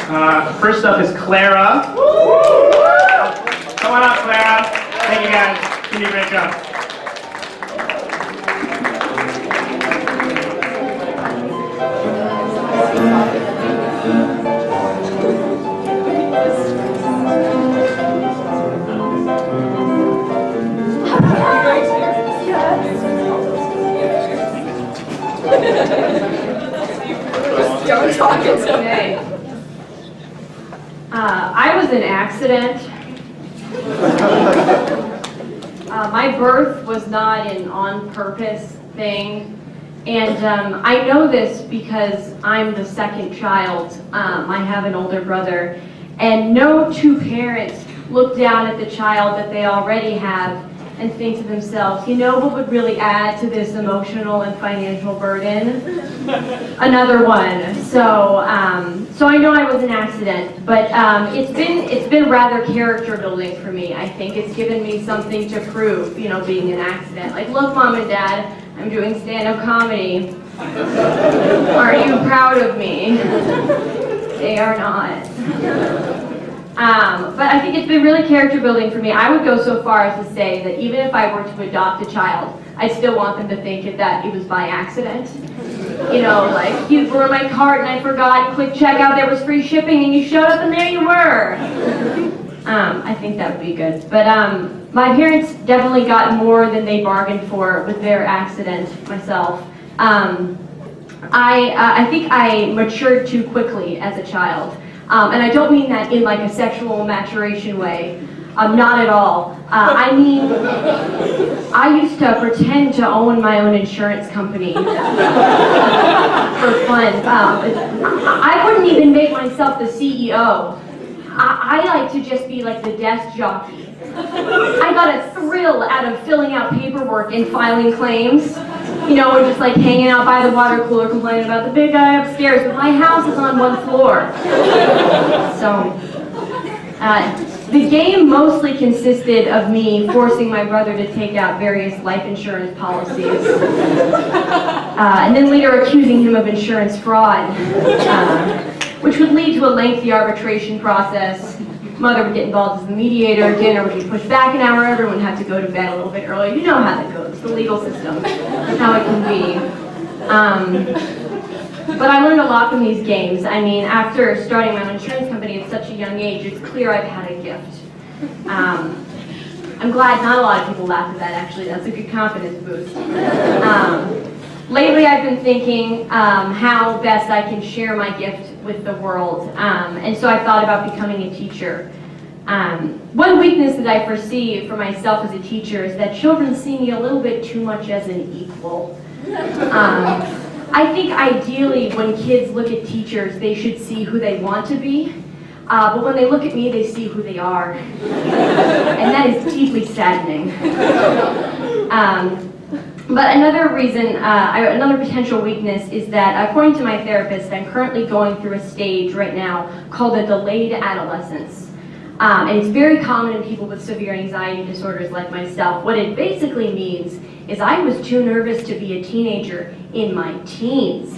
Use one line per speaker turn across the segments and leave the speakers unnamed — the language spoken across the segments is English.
First up is Clara. Come on up, Clara. Thank you guys. You did a great job.
Don't talk today. I was an accident. My birth was not an on-purpose thing, and I know this because I'm the second child. I have an older brother, and no two parents look down at the child that they already have and think to themselves, you know what would really add to this emotional and financial burden? Another one. So I know I was an accident, but it's been rather character building for me. I think it's given me something to prove, you know, being an accident. Like, look, Mom and Dad, I'm doing stand-up comedy. Aren't you proud of me? They are not. But I think it's been really character building for me. I would go so far as to say that even if I were to adopt a child, I still want them to think that it was by accident. You know, like, you were in my cart and I forgot, click checkout, there was free shipping, and you showed up and there you were. I think that would be good. But my parents definitely got more than they bargained for with their accident myself. I think I matured too quickly as a child. And I don't mean that in like a sexual maturation way. Not at all. I mean, I used to pretend to own my own insurance company for fun. I wouldn't even make myself the CEO. I like to just be like the desk jockey. I got a thrill out of filling out paperwork and filing claims. You know, we're just like hanging out by the water cooler complaining about the big guy upstairs, but my house is on one floor. So, the game mostly consisted of me forcing my brother to take out various life insurance policies, and then later accusing him of insurance fraud, which would lead to a lengthy arbitration process. Mother would get involved as the mediator, dinner would be pushed back an hour, everyone had to go to bed a little bit early. You know how that goes, the legal system, how it can be. But I learned a lot from these games. I mean, after starting my own insurance company at such a young age, it's clear I've had a gift. I'm glad not a lot of people laughed at that, actually. That's a good confidence boost. Lately, I've been thinking how best I can share my gift with the world, and so I thought about becoming a teacher. One weakness that I foresee for myself as a teacher is that children see me a little bit too much as an equal. I think ideally when kids look at teachers, they should see who they want to be, but when they look at me, they see who they are, and that is deeply saddening. But another reason, another potential weakness is that, according to my therapist, I'm currently going through a stage right now called a delayed adolescence. And it's very common in people with severe anxiety disorders like myself. What it basically means is I was too nervous to be a teenager in my teens.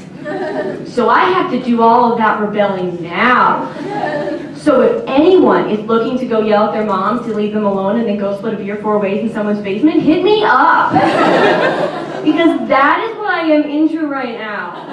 So I have to do all of that rebelling now. So if anyone is looking to go yell at their mom to leave them alone and then go split a beer 4 ways in someone's basement, hit me up. Because that is what I am into right now.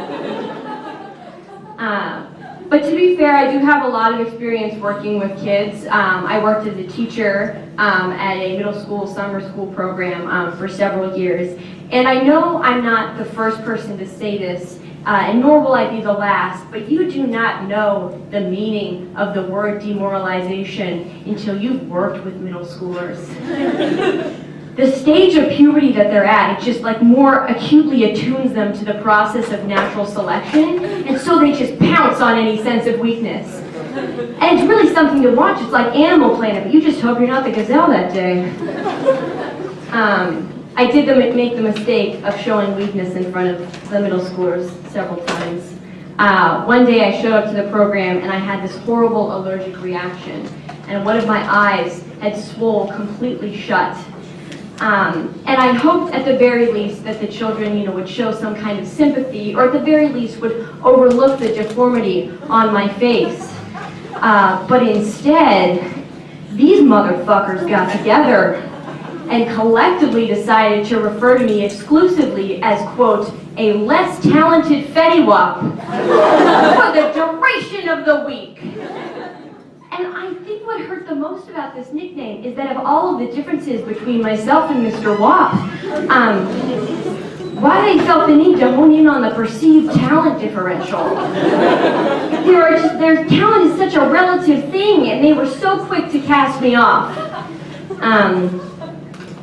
But to be fair, I do have a lot of experience working with kids. I worked as a teacher at a middle school summer school program for several years. And I know I'm not the first person to say this, and nor will I be the last, but you do not know the meaning of the word demoralization until you've worked with middle schoolers. The stage of puberty that they're at, it just like more acutely attunes them to the process of natural selection, and so they just pounce on any sense of weakness. And it's really something to watch. It's like Animal Planet, but you just hope you're not the gazelle that day. I did make the mistake of showing weakness in front of the middle schoolers several times. One day I showed up to the program and I had this horrible allergic reaction, and one of my eyes had swole completely shut. And I hoped at the very least that the children, would show some kind of sympathy, or at the very least would overlook the deformity on my face. But instead, these motherfuckers got together and collectively decided to refer to me exclusively as, quote, a less talented Fetty Wap for the duration of the week. And I think what hurt the most about this nickname is that of all of the differences between myself and Mr. Wap, why they felt the need to hone in on the perceived talent differential. Their talent is such a relative thing, and they were so quick to cast me off.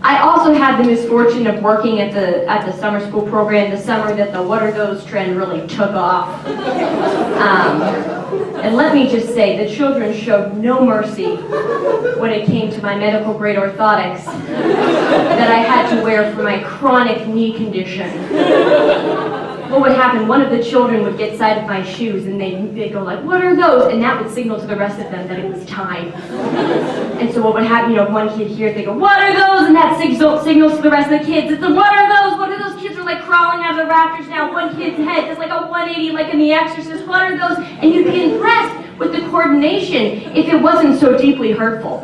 I also had the misfortune of working at the summer school program the summer that the "what are those" trend really took off. And let me just say, the children showed no mercy when it came to my medical grade orthotics that I had to wear for my chronic knee condition. What would happen, one of the children would get sight of my shoes and they'd go like, "What are those?" And that would signal to the rest of them that it was time. And so what would happen, one kid hears, they go, "What are those?" And that signals to the rest of the kids. It's the, "What are those? What are those?" Kids are like crawling out of the rafters now. One kid's head does like a 180 like in The Exorcist. "What are those?" And you'd be impressed with the coordination if it wasn't so deeply hurtful.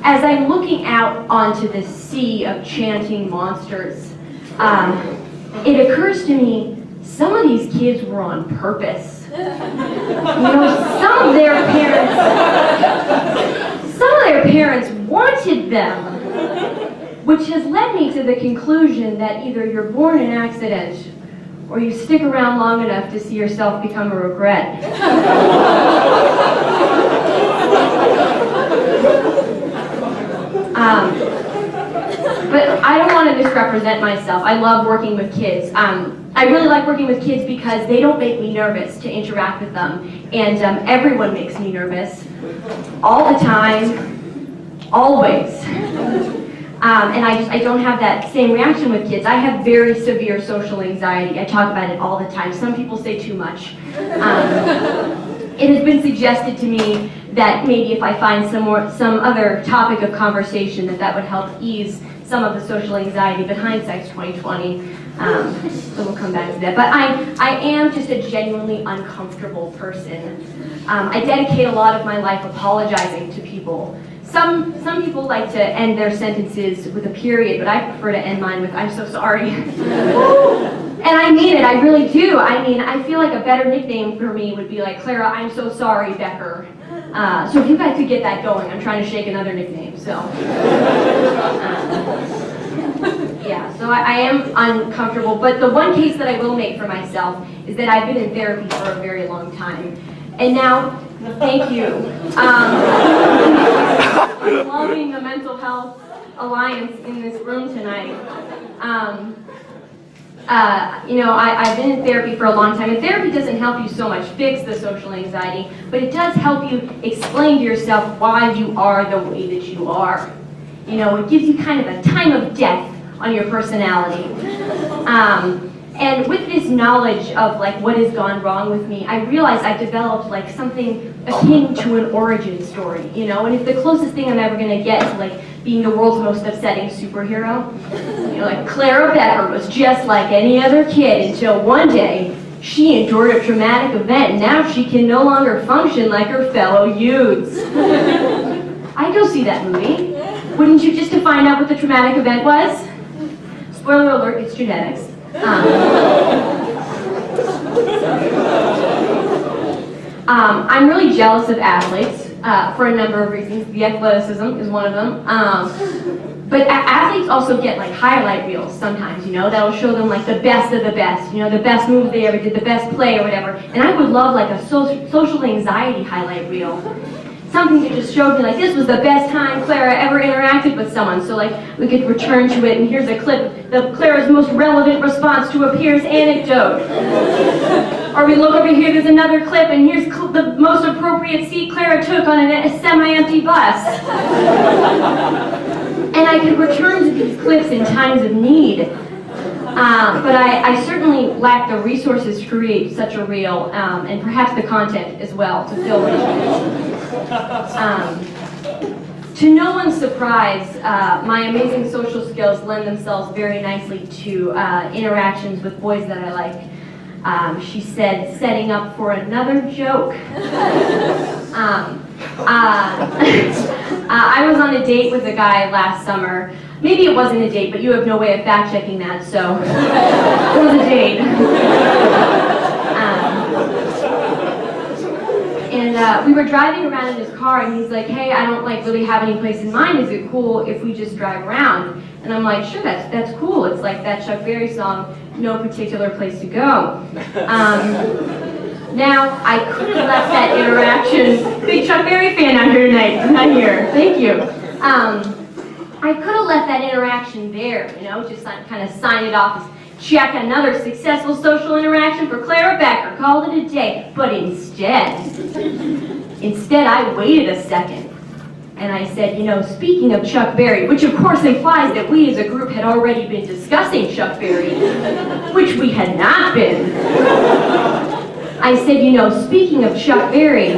As I'm looking out onto this sea of chanting monsters, it occurs to me some of these kids were on purpose. Some of their parents wanted them, which has led me to the conclusion that either you're born an accident or you stick around long enough to see yourself become a regret. But I don't want to misrepresent myself. I love working with kids. I really like working with kids because they don't make me nervous to interact with them. And everyone makes me nervous. All the time. Always. And I don't have that same reaction with kids. I have very severe social anxiety. I talk about it all the time. Some people say too much. It has been suggested to me that maybe if I find some other topic of conversation that would help ease some of the social anxiety, but hindsight's 2020, so we'll come back to that. But I am just a genuinely uncomfortable person. I dedicate a lot of my life apologizing to people. Some people like to end their sentences with a period, but I prefer to end mine with "I'm so sorry." And I mean it, I really do. I mean, I feel like a better nickname for me would be like, "Clara, I'm so sorry, Becker." So if you guys could get that going, I'm trying to shake another nickname, so. Yeah, so I am uncomfortable, but the one case that I will make for myself is that I've been in therapy for a very long time. And now, thank you. I'm loving the Mental Health Alliance in this room tonight. I've been in therapy for a long time, and therapy doesn't help you so much fix the social anxiety, but it does help you explain to yourself why you are the way that you are. It gives you kind of a time of death on your personality. And with this knowledge of what has gone wrong with me, I realized I've developed something akin to an origin story, and it's the closest thing I'm ever gonna get to being the world's most upsetting superhero. Clara Becker was just like any other kid until one day she endured a traumatic event and now she can no longer function like her fellow youths. I'd go see that movie. Wouldn't you, just to find out what the traumatic event was? Spoiler alert, it's genetics. I'm really jealous of athletes for a number of reasons. The athleticism is one of them. But athletes also get highlight reels sometimes, that'll show them the best of the best, the best move they ever did, the best play or whatever. And I would love a social anxiety highlight reel. Something that just showed me this was the best time Clara ever interacted with someone. So we could return to it, and here's a clip of Clara's most relevant response to a peer's anecdote. Or we look over here, there's another clip, and here's the most appropriate seat Clara took on a semi-empty bus. And I could return to these clips in times of need. But I certainly lack the resources to create such a reel, and perhaps the content as well to fill it. To no one's surprise, my amazing social skills lend themselves very nicely to interactions with boys that I like. She said, setting up for another joke. I was on a date with a guy last summer. Maybe it wasn't a date, but you have no way of fact-checking that, so it was a date. And we were driving around in his car, and he's like, hey, I don't really have any place in mind. Is it cool if we just drive around? And I'm like, sure, that's cool. It's like that Chuck Berry song, No Particular Place to Go. Now, I could have left that interaction, big Chuck Berry fan out here tonight, not here, thank you. I could have left that interaction there, just kind of sign it off as check, another successful social interaction for Clara Becker, called it a day. But instead I waited a second. And I said, speaking of Chuck Berry, which of course implies that we as a group had already been discussing Chuck Berry, which we had not been. I said, speaking of Chuck Berry,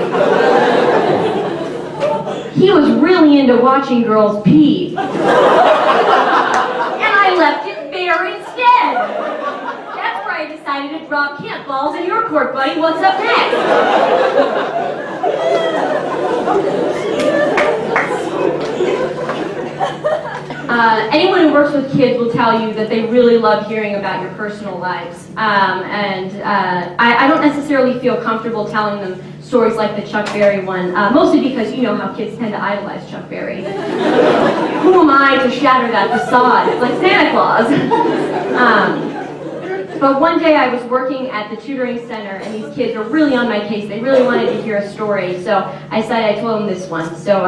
he was really into watching girls pee. And I left it there instead. That's where I decided to drop camp balls in your court, buddy. What's up next? Anyone who works with kids will tell you that they really love hearing about your personal lives. I don't necessarily feel comfortable telling them stories like the Chuck Berry one, mostly because you know how kids tend to idolize Chuck Berry. Who am I to shatter that facade? It's like Santa Claus. But one day I was working at the tutoring center, and these kids were really on my case. They really wanted to hear a story, so I told them this one. So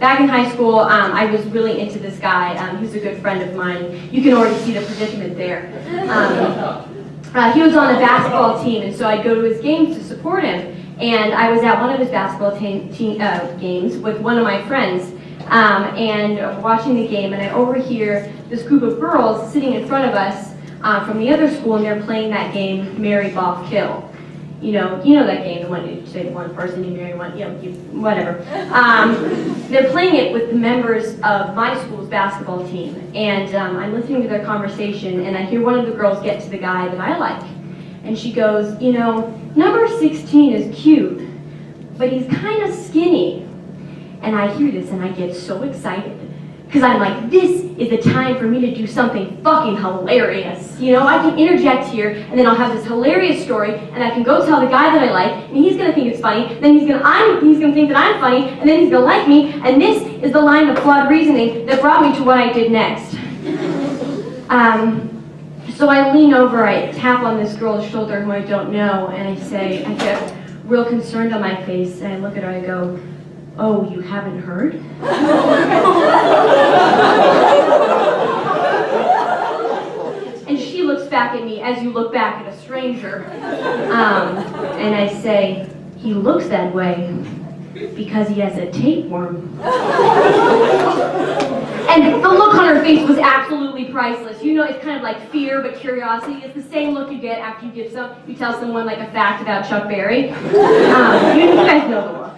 back in high school, I was really into this guy. He was a good friend of mine. You can already see the predicament there. He was on the basketball team, and so I'd go to his games to support him. And I was at one of his basketball games with one of my friends, and watching the game, and I overhear this group of girls sitting in front of us from the other school, and they're playing that game, Marry, Boff, Kill. You know that game, the one you say one person, you marry one, whatever. They're playing it with the members of my school's basketball team, and I'm listening to their conversation, and I hear one of the girls get to the guy that I like, and she goes, number 16 is cute, but he's kind of skinny. And I hear this, and I get so excited, because I'm like, this is the time for me to do something fucking hilarious. I can interject here, and then I'll have this hilarious story, and I can go tell the guy that I like, and he's gonna think it's funny, then he's gonna think that I'm funny, and then he's gonna like me, and this is the line of flawed reasoning that brought me to what I did next. So I lean over, I tap on this girl's shoulder who I don't know, and I get real concerned on my face, and I look at her, I go, oh, you haven't heard? And she looks back at me as you look back at a stranger. And I say, he looks that way because he has a tapeworm. And the look on her face was absolutely priceless. It's kind of like fear but curiosity. It's the same look you get after you tell someone like a fact about Chuck Berry. You guys know the look.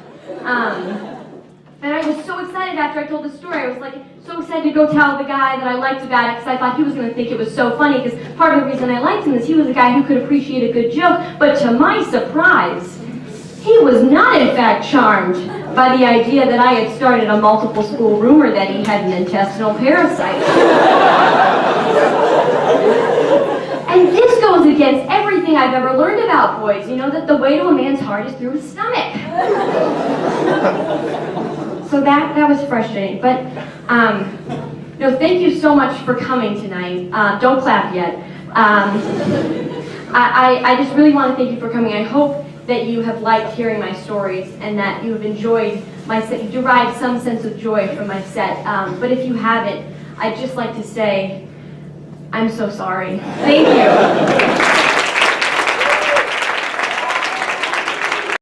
And I was so excited after I told the story. I was like so excited to go tell the guy that I liked about it, because I thought he was going to think it was so funny, because part of the reason I liked him is he was a guy who could appreciate a good joke. But to my surprise, he was not in fact charmed by the idea that I had started a multiple school rumor that he had an intestinal parasite. And this goes against everything I've ever learned about boys, that the way to a man's heart is through his stomach. So that was frustrating, but thank you so much for coming tonight. Don't clap yet. I just really want to thank you for coming. I hope that you have liked hearing my stories, and that you have enjoyed my set, you derived some sense of joy from my set. But if you haven't, I'd just like to say, I'm so sorry. Thank you.